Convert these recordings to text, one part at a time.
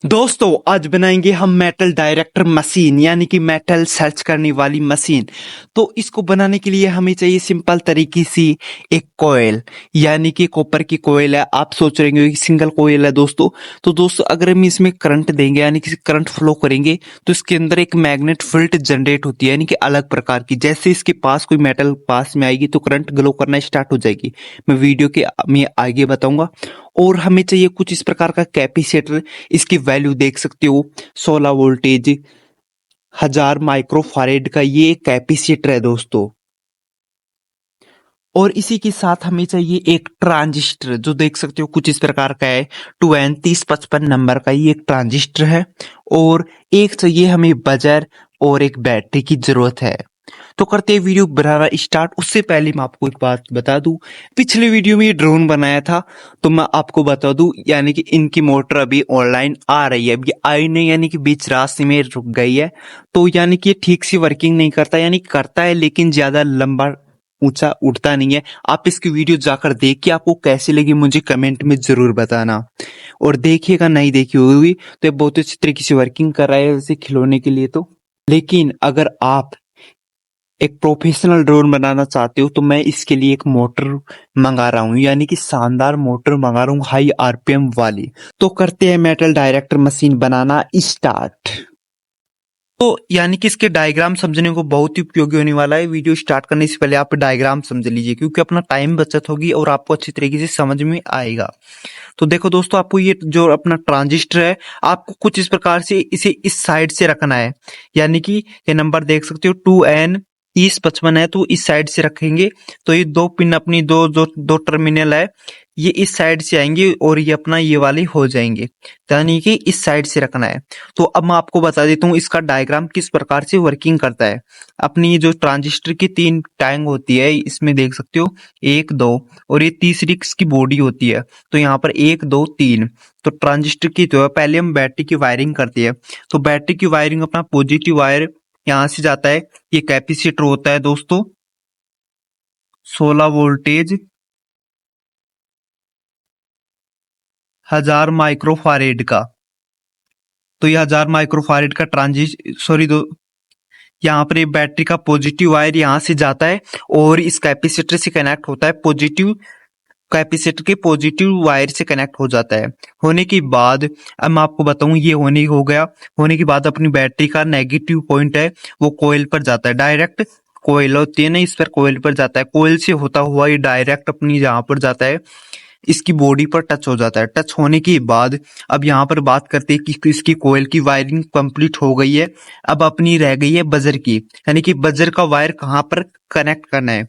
दोस्तों आज बनाएंगे हम मेटल डायरेक्टर मशीन यानी कि मेटल सर्च करने वाली मशीन। तो इसको बनाने के लिए हमें चाहिए सिंपल तरीके से एक कोयल यानी कि कॉपर की कोयल है। आप सोच रहे होंगे कि सिंगल कोयल है दोस्तों। तो दोस्तों अगर हम इसमें करंट देंगे यानी कि करंट फ्लो करेंगे तो इसके अंदर एक मैग्नेट फील्ड जनरेट होती है यानी कि अलग प्रकार की। जैसे इसके पास कोई मेटल पास में आएगी तो करंट ग्लो करना स्टार्ट हो जाएगी। मैं वीडियो के में आगे बताऊंगा। और हमें चाहिए कुछ इस प्रकार का कैपेसिटर। इसकी वैल्यू देख सकते हो 16 वोल्टेज 1000 माइक्रोफारेड का ये कैपेसिटर है दोस्तों। और इसी के साथ हमें चाहिए एक ट्रांजिस्टर जो देख सकते हो कुछ इस प्रकार का है 2N3055 नंबर का ये एक ट्रांजिस्टर है। और एक चाहिए हमें बजर और एक बैटरी की जरूरत है। तो करते हैं वीडियो बनाना स्टार्ट। उससे पहले मैं आपको एक बात बता दूं, पिछले वीडियो में ये ड्रोन बनाया था तो मैं आपको बता दूं यानी कि इनकी मोटर अभी ऑनलाइन आ रही है। अभी आई नहीं यानी कि बीच रास्ते में रुक गई है। तो यानी कि ये ठीक से वर्किंग नहीं करता, यानी करता है लेकिन ज्यादा लंबा ऊंचा उठता नहीं है। आप इसकी वीडियो जाकर देख के आपको कैसी लगी मुझे कमेंट में जरूर बताना। और देखिएगा नहीं देखी हुई तो ये बहुत अच्छी तरीके से वर्किंग कर रहा है वैसे खिलौने के लिए तो। लेकिन अगर आप एक प्रोफेशनल ड्रोन बनाना चाहते हो तो मैं इसके लिए एक मोटर मंगा रहा हूँ यानी कि शानदार मोटर मंगा रहा हूँ हाई आरपीएम वाली। तो करते हैं मेटल डायरेक्टर मशीन बनाना स्टार्ट। तो यानी कि इसके डायग्राम समझने को बहुत ही उपयोगी होने वाला है। वीडियो स्टार्ट करने से पहले आप डायग्राम समझ लीजिए क्योंकि अपना टाइम बचत होगी और आपको अच्छी तरीके से समझ में आएगा। तो देखो दोस्तों आपको ये जो अपना ट्रांजिस्टर है आपको कुछ इस प्रकार से इसे इस साइड से रखना है। यानी कि ये नंबर देख सकते हो 2N3055 है तो इस साइड से रखेंगे। तो ये दो पिन अपनी दो टर्मिनल है ये इस साइड से आएंगे और ये अपना ये वाले हो जाएंगे। यानी कि इस साइड से रखना है। तो अब मैं आपको बता देता हूँ इसका डायग्राम किस प्रकार से वर्किंग करता है। अपनी ये जो ट्रांजिस्टर की 3 टैंग होती है इसमें देख सकते हो 1 2 और ये तीसरी इसकी बॉडी होती है। तो यहाँ पर 1 2 3। तो ट्रांजिस्टर की जो है पहले हम बैटरी की वायरिंग करते हैं। तो बैटरी की वायरिंग अपना पॉजिटिव वायर यहाँ से जाता है। ये कैपेसिटर होता है दोस्तों 16 वोल्टेज 1000 माइक्रोफारेड का। तो ये 1000 माइक्रोफारेड का यहाँ पर ये बैटरी का पॉजिटिव वायर यहाँ से जाता है और इस कैपेसिटर से कनेक्ट होता है। पॉजिटिव कैपेसिटर के पॉजिटिव वायर से कनेक्ट हो जाता है। होने के बाद अब मैं आपको बताऊं ये हो गया। होने के बाद अपनी बैटरी का नेगेटिव पॉइंट है वो कोयल पर जाता है। डायरेक्ट कोयल होती है ना इस पर कोयल पर जाता है। कोयल से होता हुआ ये डायरेक्ट अपनी जहां पर जाता है इसकी बॉडी पर टच हो जाता है। टच होने के बाद अब यहाँ पर बात करते हैं कि इसकी कोयल की वायरिंग कंप्लीट हो गई है। अब अपनी रह गई है बजर की, यानी कि बजर का वायर कहाँ पर कनेक्ट करना है।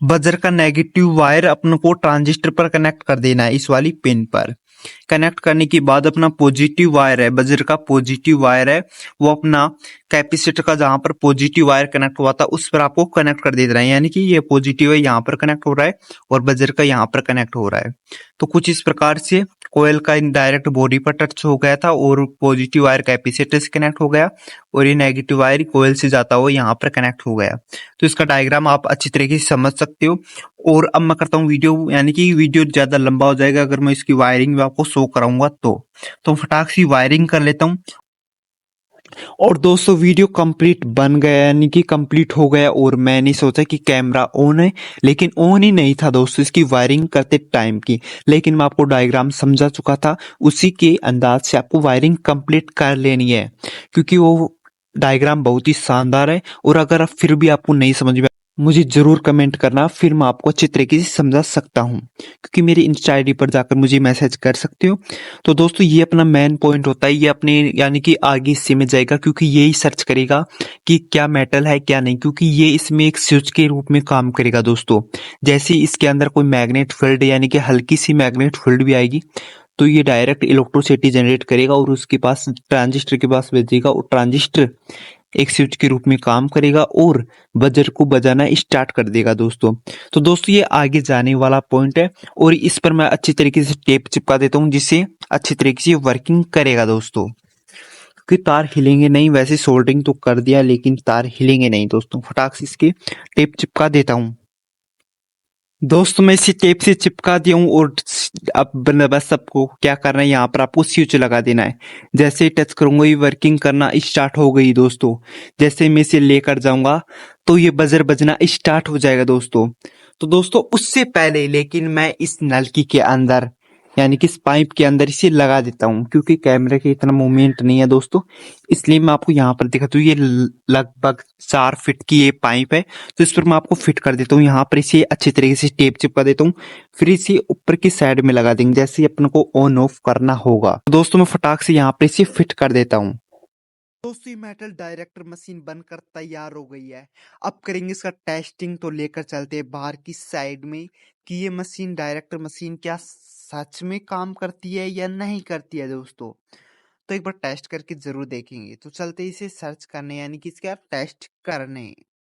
बजर का नेगेटिव वायर अपन को ट्रांजिस्टर पर कनेक्ट कर देना है इस वाली पिन पर। कनेक्ट करने के बाद अपना पॉजिटिव वायर है बजर का पॉजिटिव वायर है वो अपना कैपेसिटर का जहां पर पॉजिटिव वायर कनेक्ट हुआ था उस पर आपको कनेक्ट कर देना है। यानी कि ये पॉजिटिव है यहाँ पर कनेक्ट हो रहा है और बजर का यहाँ पर कनेक्ट हो रहा है। तो कुछ इस प्रकार से कोयल का डायरेक्ट बॉडी पर टच हो गया था और पॉजिटिव वायर कैपेसिटर से कनेक्ट हो गया और ये नेगेटिव वायर कोयल से जाता हुआ यहाँ पर कनेक्ट हो गया। तो इसका डायग्राम आप अच्छी तरीके से समझ सकते हो। और अब मैं करता हूँ वीडियो, यानी कि वीडियो ज्यादा लंबा हो जाएगा अगर मैं इसकी वायरिंग भी आपको शो कराऊंगा तो फटाक से वायरिंग कर लेता हूँ। और दोस्तों वीडियो कंप्लीट बन गया यानी कि कंप्लीट हो गया और मैंने सोचा कि कैमरा ऑन है लेकिन ऑन ही नहीं था दोस्तों इसकी वायरिंग करते टाइम की। लेकिन मैं आपको डायग्राम समझा चुका था उसी के अंदाज से आपको वायरिंग कंप्लीट कर लेनी है क्योंकि वो डायग्राम बहुत ही शानदार है। और अगर फिर भी आपको नहीं समझ में मुझे जरूर कमेंट करना, फिर मैं आपको अच्छी तरीके से समझा सकता हूँ क्योंकि मेरी इंस्टा आईडी पर जाकर मुझे मैसेज कर सकते हो। तो दोस्तों ये अपना मेन पॉइंट होता है, ये अपने यानी कि आगे हिस्से में जाएगा क्योंकि ये ही सर्च करेगा कि क्या मेटल है क्या नहीं, क्योंकि ये इसमें एक स्विच के रूप में काम करेगा दोस्तों। जैसे इसके अंदर कोई मैग्नेट फील्ड यानी कि हल्की सी मैग्नेट फील्ड भी आएगी तो ये डायरेक्ट इलेक्ट्रिसिटी जनरेट करेगा और उसके पास ट्रांजिस्टर के पास भेजेगा और ट्रांजिस्टर एक स्विच के रूप में काम करेगा और बजर को बजाना स्टार्ट कर देगा दोस्तों। तो दोस्तों ये आगे जाने वाला पॉइंट है और इस पर मैं अच्छी तरीके से टेप चिपका देता हूँ जिससे अच्छी तरीके से वर्किंग करेगा दोस्तों। कि तार हिलेंगे नहीं, वैसे सोल्डरिंग तो कर दिया लेकिन तार हिलेंगे नहीं दोस्तों। फटाक से इसके टेप चिपका देता हूँ। दोस्तों मैं इसी टेप से चिपका दिया हूँ और अब बस आपको क्या करना है, यहाँ पर आपको स्विच लगा देना है। जैसे ही टच करूंगा ये वर्किंग करना स्टार्ट हो गई दोस्तों। जैसे मैं इसे लेकर जाऊंगा तो ये बजर बजना स्टार्ट हो जाएगा दोस्तों। तो दोस्तों उससे पहले लेकिन मैं इस नलकी के अंदर यानी कि इस पाइप के अंदर इसे लगा देता हूँ, क्योंकि कैमरे के इतना मूवमेंट नहीं है दोस्तों, इसलिए मैं आपको यहाँ पर दिखाता हूँ। ये लगभग 4 फीट की ये पाइप है, तो इस पर मैं आपको फिट कर देता हूँ। यहाँ पर इसे अच्छी तरीके से टेप चिपका देता हूँ, फिर इसे ऊपर की साइड में लगा देंगे जैसे ही अपन को ऑन ऑफ करना होगा। तो दोस्तों मैं फटाक से यहाँ पर इसे फिट कर देता हूँ। दोस्तों ये मेटल डायरेक्टर मशीन बनकर तैयार हो गई है। अब करेंगे इसका टेस्टिंग, तो लेकर चलते हैं बाहर की साइड में कि ये मशीन डायरेक्टर मशीन क्या सच में काम करती है या नहीं करती है दोस्तों। तो एक बार टेस्ट करके जरूर देखेंगे। तो चलते इसे सर्च करने यानी कि इसका टेस्ट करने।